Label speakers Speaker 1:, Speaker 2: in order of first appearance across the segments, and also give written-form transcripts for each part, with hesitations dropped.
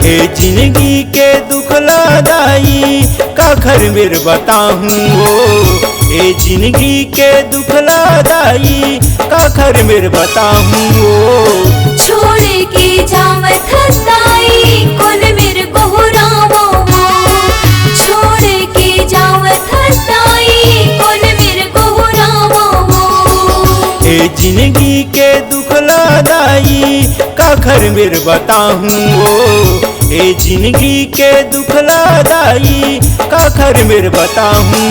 Speaker 1: ए जिंदगी के दुख लादाई का घर मेर बताऊं ए जिंदगी के दुख लादाई का घर मेर बताऊं
Speaker 2: छोड़ के जावत हताई कौन मेरे कोहरावो छोड़ के जावत हताई कौन मेरे कोहरावो
Speaker 1: ए जिंदगी के दुख लादाई का घर मेर बताऊं ए जिंदगी के दुख लादाई का घर मेर बताऊं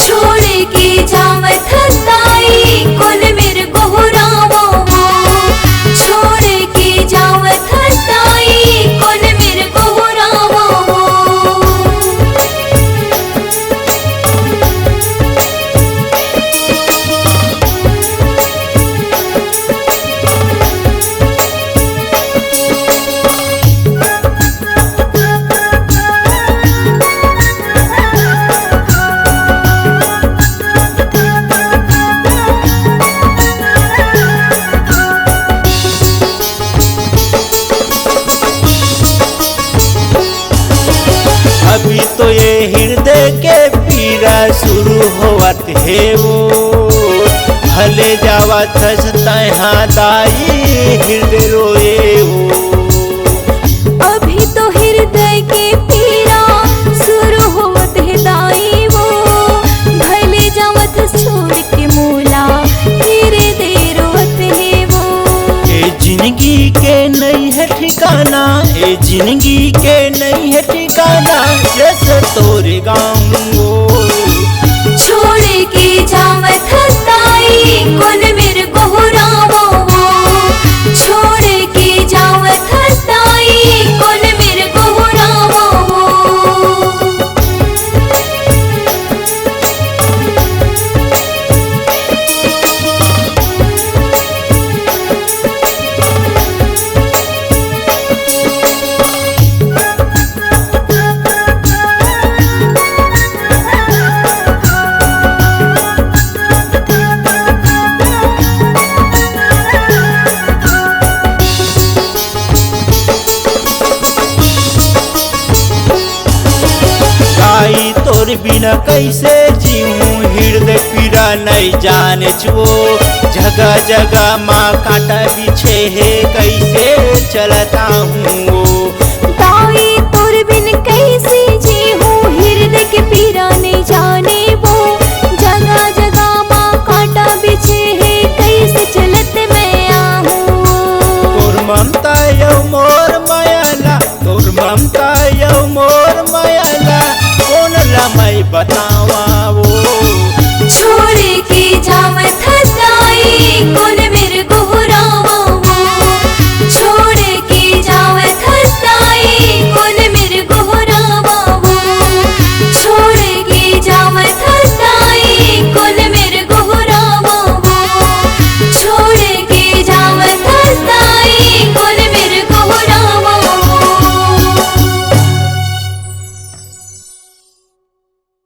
Speaker 2: छोड़ के जावत हताई कौन मेरे कोहरावो छोड़ के जावत हताई कौन मेरे कोहरावो
Speaker 1: अभी तो ये हृदय के पीड़ा शुरू होवत है वो भले जावत हाँ दाई हृदय रोए वो
Speaker 2: अभी तो हृदय के पीड़ा शुरू होवत है दाई वो भले जावत छोड़ के मोला धीरे देर रोवत है वो
Speaker 1: ए जिंदगी के नहीं है ठिकाना ए जिंदगी के नहीं है ठिकाना जैसे तोरे गाँव
Speaker 2: छोड़ के जावत हताई कौन मेरे कोहरावो छोड़ के जावत हताई कौन मेरे कोहरावो
Speaker 1: आई तोर बिना कैसे जीऊं हृदय पीड़ा नहीं जाने छो जगह जगह माँ कांटा बिछे है कैसे चलता हूँ